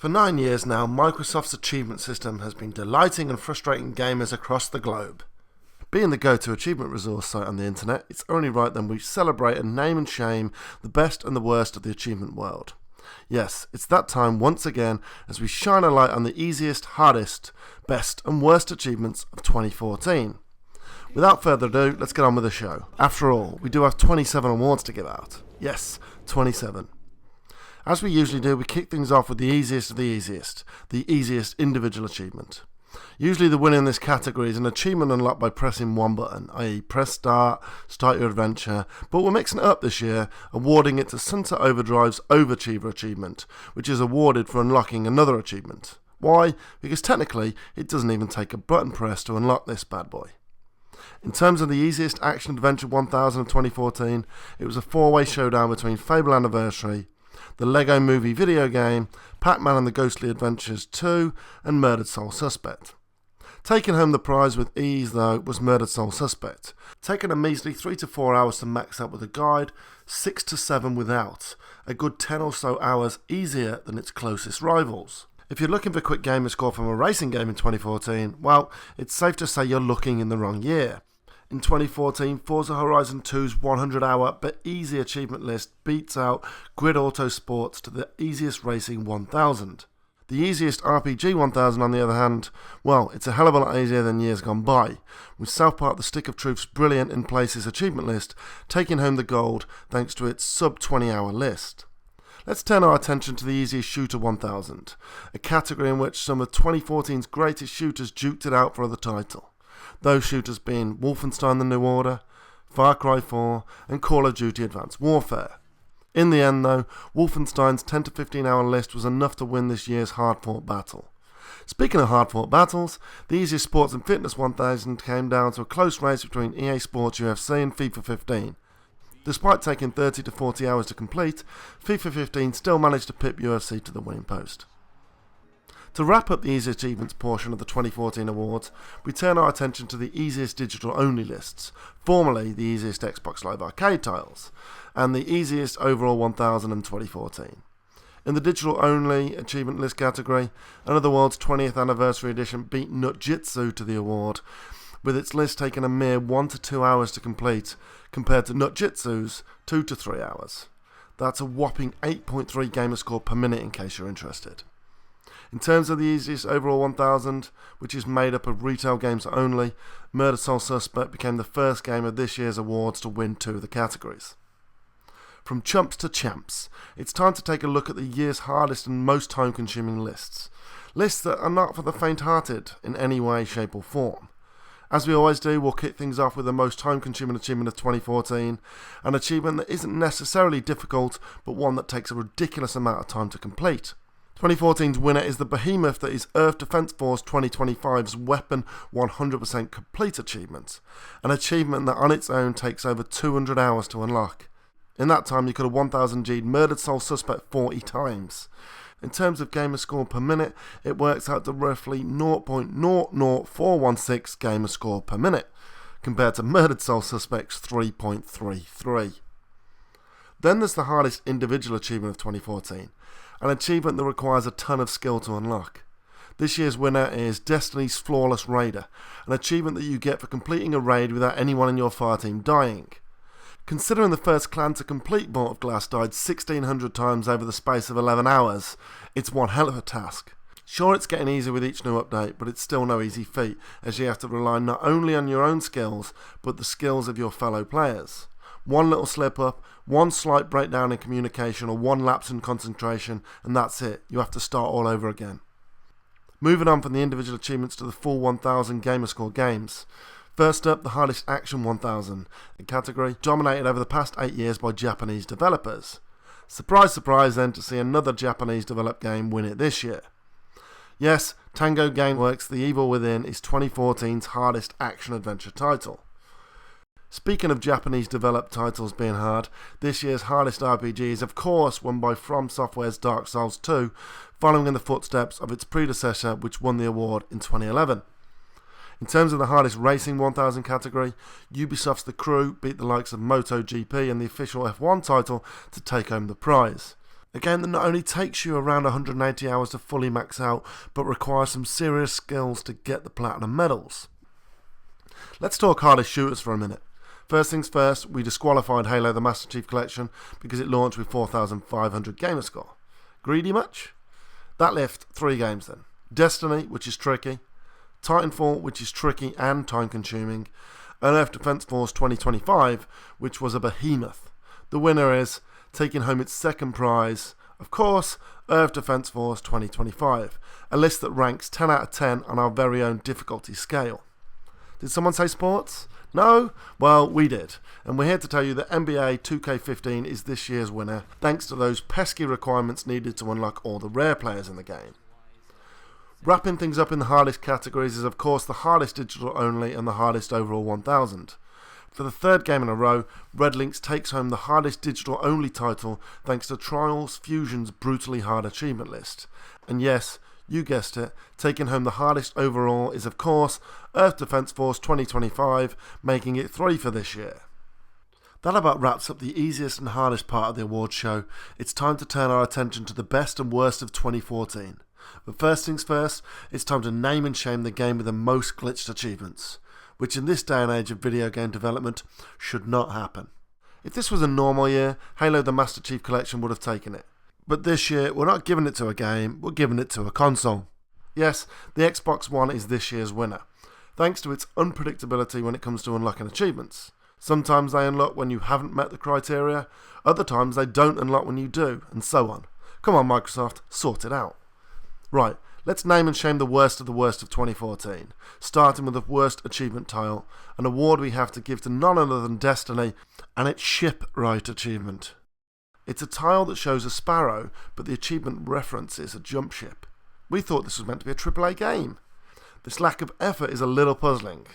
For 9 years now, Microsoft's achievement system has been delighting and frustrating gamers across the globe. Being the go-to achievement resource site on the internet, it's only right that we celebrate and name and shame the best and the worst of the achievement world. Yes, it's that time once again as we shine a light on the easiest, hardest, best and worst achievements of 2014. Without further ado, let's get on with the show. After all, we do have 27 awards to give out. Yes, 27. As we usually do, we kick things off with the easiest of the easiest individual achievement. Usually the winner in this category is an achievement unlocked by pressing one button, i.e. press start your adventure, but we're mixing it up this year, awarding it to Sunset Overdrive's Overachiever achievement, which is awarded for unlocking another achievement. Why? Because technically, it doesn't even take a button press to unlock this bad boy. In terms of the easiest action-adventure 1000 of 2014, it was a four-way showdown between Fable Anniversary, the Lego Movie video game, Pac-Man and the Ghostly Adventures 2, and Murdered Soul Suspect. Taking home the prize with ease, though, was Murdered Soul Suspect, taking a measly 3 to 4 hours to max out with a guide, 6 to 7 without, a good 10 or so hours easier than its closest rivals. If you're looking for quick Gamerscore from a racing game in 2014, well, it's safe to say you're looking in the wrong year. In 2014, Forza Horizon 2's 100-hour but easy achievement list beats out Grid Auto Sports to the easiest racing 1000. The easiest RPG 1000, on the other hand, well, it's a hell of a lot easier than years gone by, with South Park The Stick of Truth's brilliant In Places achievement list taking home the gold thanks to its sub-20-hour list. Let's turn our attention to the easiest shooter 1000, a category in which some of 2014's greatest shooters duked it out for the title. Those shooters being Wolfenstein The New Order, Far Cry 4 and Call of Duty Advanced Warfare. In the end though, Wolfenstein's 10 to 15 hour list was enough to win this year's hard-fought battle. Speaking of hard-fought battles, the easiest sports and fitness 1000 came down to a close race between EA Sports UFC and FIFA 15. Despite taking 30 to 40 hours to complete, FIFA 15 still managed to pip UFC to the winning post. To wrap up the easy achievements portion of the 2014 awards, we turn our attention to the easiest digital-only lists, formerly the easiest Xbox Live Arcade titles, and the easiest overall 1000 in 2014. In the digital-only achievement list category, Another World's 20th Anniversary Edition beat Nutjitsu to the award, with its list taking a mere 1 to 2 hours to complete, compared to Nutjitsu's 2 to 3 hours. That's a whopping 8.3 Gamerscore per minute in case you're interested. In terms of the easiest overall 1000, which is made up of retail games only, Murdered Soul Suspect became the first game of this year's awards to win 2 of the categories. From chumps to champs, it's time to take a look at the year's hardest and most time-consuming lists. Lists that are not for the faint-hearted in any way, shape or form. As we always do, we'll kick things off with the most time-consuming achievement of 2014, an achievement that isn't necessarily difficult, but one that takes a ridiculous amount of time to complete. 2014's winner is the behemoth that is Earth Defense Force 2025's Weapon 100% Complete achievement, an achievement that on its own takes over 200 hours to unlock. In that time you could have 1000G'd Murdered Soul Suspect 40 times. In terms of Gamerscore per minute, it works out to roughly 0.00416 Gamerscore per minute, compared to Murdered Soul Suspect's 3.33. Then there's the hardest individual achievement of 2014. An achievement that requires a ton of skill to unlock. This year's winner is Destiny's Flawless Raider, an achievement that you get for completing a raid without anyone in your fire team dying. Considering the first clan to complete Vault of Glass died 1600 times over the space of 11 hours, it's one hell of a task. Sure, it's getting easier with each new update, but it's still no easy feat, as you have to rely not only on your own skills, but the skills of your fellow players. One little slip up, one slight breakdown in communication or one lapse in concentration, and that's it. You have to start all over again. Moving on from the individual achievements to the full 1000 Gamerscore games. First up, the hardest action 1000, a category dominated over the past 8 years by Japanese developers. Surprise, surprise then to see another Japanese developed game win it this year. Yes, Tango Gameworks' The Evil Within is 2014's hardest action-adventure title. Speaking of Japanese developed titles being hard, this year's hardest RPG is of course won by From Software's Dark Souls 2, following in the footsteps of its predecessor which won the award in 2011. In terms of the hardest racing 1000 category, Ubisoft's The Crew beat the likes of MotoGP and the official F1 title to take home the prize. A game that not only takes you around 180 hours to fully max out, but requires some serious skills to get the platinum medals. Let's talk hardest shooters for a minute. First things first, we disqualified Halo the Master Chief Collection because it launched with 4,500 Gamerscore. Greedy much? That left 3 games then. Destiny, which is tricky, Titanfall, which is tricky and time consuming, and Earth Defense Force 2025, which was a behemoth. The winner is taking home its second prize, of course, Earth Defense Force 2025, a list that ranks 10 out of 10 on our very own difficulty scale. Did someone say sports? No? Well, we did. And we're here to tell you that NBA 2K15 is this year's winner, thanks to those pesky requirements needed to unlock all the rare players in the game. Wrapping things up in the hardest categories is of course the hardest digital only and the hardest overall 1000. For the third game in a row, Red Lynx takes home the hardest digital only title thanks to Trials Fusion's brutally hard achievement list. And yes, you guessed it, taking home the hardest overall is of course Earth Defense Force 2025, making it 3 for this year. That about wraps up the easiest and hardest part of the awards show. It's time to turn our attention to the best and worst of 2014. But first things first, it's time to name and shame the game with the most glitched achievements, which in this day and age of video game development should not happen. If this was a normal year, Halo the Master Chief Collection would have taken it. But this year, we're not giving it to a game, we're giving it to a console. Yes, the Xbox One is this year's winner, thanks to its unpredictability when it comes to unlocking achievements. Sometimes they unlock when you haven't met the criteria, other times they don't unlock when you do, and so on. Come on Microsoft, sort it out. Right, let's name and shame the worst of 2014, starting with the worst achievement tile, an award we have to give to none other than Destiny, and its Shipwright achievement. It's a tile that shows a sparrow, but the achievement references a jump ship. We thought this was meant to be a AAA game. This lack of effort is a little puzzling.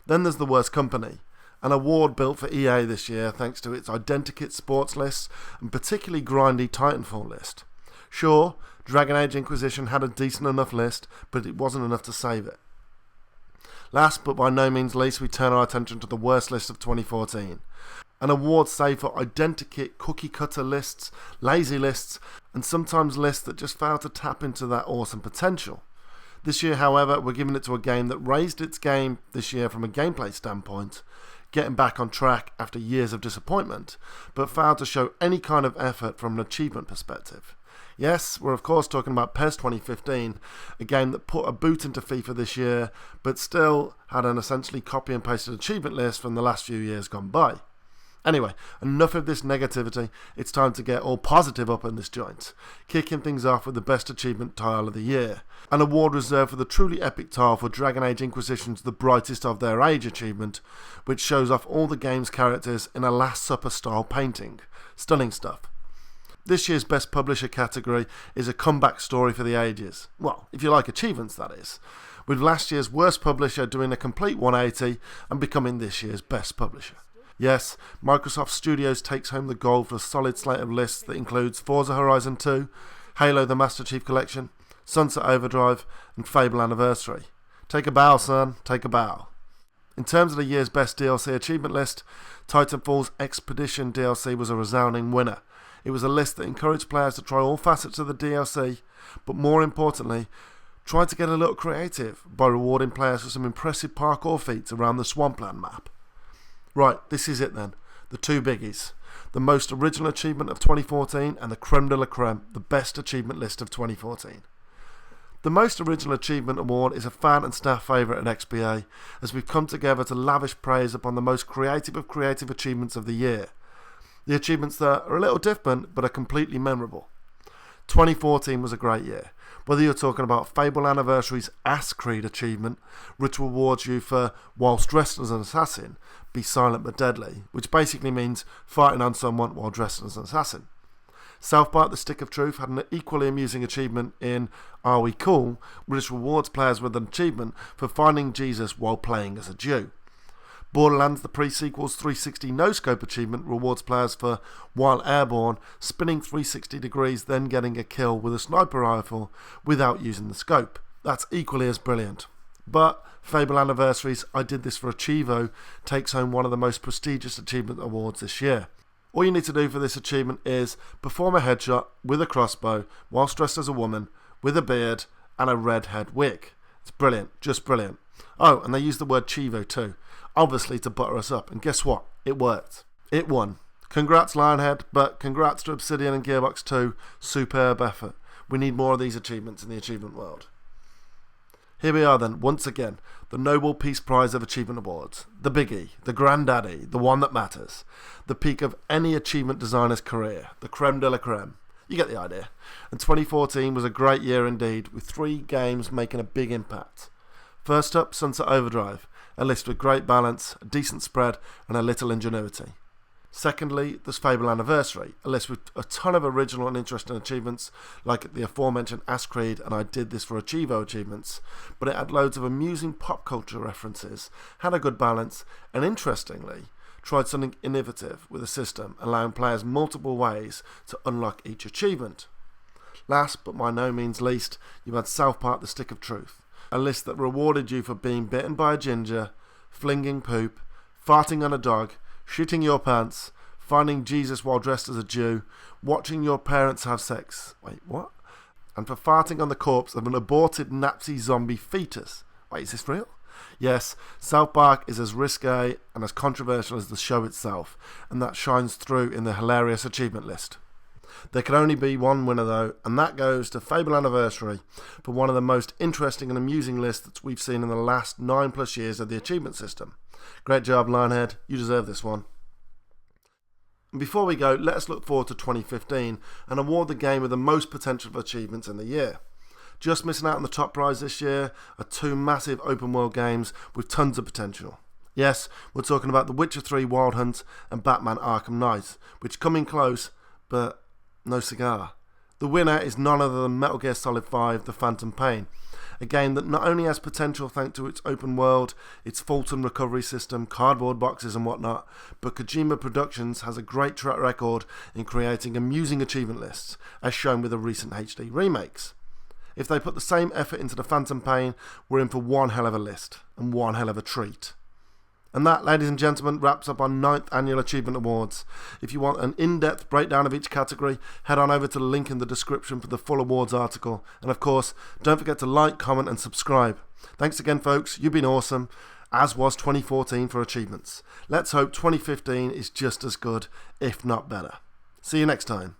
Then there's the worst company, an award built for EA this year thanks to its identikit sports lists and particularly grindy Titanfall list. Sure, Dragon Age Inquisition had a decent enough list, but it wasn't enough to save it. Last but by no means least, we turn our attention to the worst list of 2014. An award saved for identikit cookie cutter lists, lazy lists, and sometimes lists that just fail to tap into that awesome potential. This year, however, we're giving it to a game that raised its game this year from a gameplay standpoint, getting back on track after years of disappointment, but failed to show any kind of effort from an achievement perspective. Yes, we're of course talking about PES 2015, a game that put a boot into FIFA this year, but still had an essentially copy and pasted achievement list from the last few years gone by. Anyway, enough of this negativity, it's time to get all positive up in this joint, kicking things off with the best achievement tile of the year, an award reserved for the truly epic tile for Dragon Age Inquisition's The Brightest of Their Age achievement, which shows off all the game's characters in a Last Supper style painting. Stunning stuff. This year's Best Publisher category is a comeback story for the ages. Well, if you like achievements, that is. With last year's Worst Publisher doing a complete 180 and becoming this year's Best Publisher. Yes, Microsoft Studios takes home the gold for a solid slate of lists that includes Forza Horizon 2, Halo the Master Chief Collection, Sunset Overdrive, and Fable Anniversary. Take a bow, son, take a bow. In terms of the year's best DLC achievement list, Titanfall's Expedition DLC was a resounding winner. It was a list that encouraged players to try all facets of the DLC, but more importantly, tried to get a little creative by rewarding players for some impressive parkour feats around the Swampland map. Right, this is it then. The two biggies. The most original achievement of 2014 and the creme de la creme, the best achievement list of 2014. The most original achievement award is a fan and staff favourite at XBA, as we've come together to lavish praise upon the most creative of creative achievements of the year. The achievements that are a little different but are completely memorable. 2014 was a great year. Whether you're talking about Fable Anniversary's Ass Creed achievement, which rewards you for, whilst dressed as an assassin, be silent but deadly, which basically means fighting on someone while dressed as an assassin. South Park The Stick of Truth had an equally amusing achievement in Are We Cool, which rewards players with an achievement for finding Jesus while playing as a Jew. Borderlands the pre-sequel's 360 no-scope achievement rewards players for, while airborne, spinning 360 degrees then getting a kill with a sniper rifle without using the scope. That's equally as brilliant. But Fable Anniversary's I Did This for Achievo takes home one of the most prestigious achievement awards this year. All you need to do for this achievement is perform a headshot with a crossbow whilst dressed as a woman with a beard and a red head wig. It's brilliant, just brilliant. Oh, and they use the word Chivo too, obviously to butter us up. And guess what? It worked. It won. Congrats Lionhead, but congrats to Obsidian and Gearbox too. Superb effort. We need more of these achievements in the achievement world. Here we are then, once again, the Nobel Peace Prize of Achievement Awards. The biggie, the granddaddy, the one that matters. The peak of any achievement designer's career. The creme de la creme. You get the idea. And 2014 was a great year indeed, with 3 games making a big impact. First up, Sunset Overdrive, a list with great balance, a decent spread, and a little ingenuity. Secondly, there's Fable Anniversary, a list with a ton of original and interesting achievements, like the aforementioned Ass Creed and I Did This for Achievo achievements, but it had loads of amusing pop culture references, had a good balance, and interestingly, tried something innovative with a system, allowing players multiple ways to unlock each achievement. Last, but by no means least, you had South Park The Stick of Truth, a list that rewarded you for being bitten by a ginger, flinging poop, farting on a dog, shitting your pants, finding Jesus while dressed as a Jew, watching your parents have sex. Wait, what? And for farting on the corpse of an aborted Nazi zombie fetus. Wait, is this real? Yes, South Park is as risque and as controversial as the show itself, and that shines through in the hilarious achievement list. There can only be one winner though, and that goes to Fable Anniversary for one of the most interesting and amusing lists that we've seen in the last 9+ years of the achievement system. Great job, Lionhead. You deserve this one. And before we go, let us look forward to 2015 and award the game with the most potential for achievements in the year. Just missing out on the top prize this year are 2 massive open world games with tons of potential. Yes, we're talking about The Witcher 3 Wild Hunt and Batman Arkham Knight, which come in close, but no cigar. The winner is none other than Metal Gear Solid 5 The Phantom Pain, a game that not only has potential thanks to its open world, its fault and recovery system, cardboard boxes and whatnot, but Kojima Productions has a great track record in creating amusing achievement lists, as shown with the recent HD remakes. If they put the same effort into The Phantom Pain, we're in for one hell of a list, and one hell of a treat. And that, ladies and gentlemen, wraps up our 9th Annual Achievement Awards. If you want an in-depth breakdown of each category, head on over to the link in the description for the full awards article. And of course, don't forget to like, comment and subscribe. Thanks again, folks. You've been awesome, as was 2014 for achievements. Let's hope 2015 is just as good, if not better. See you next time.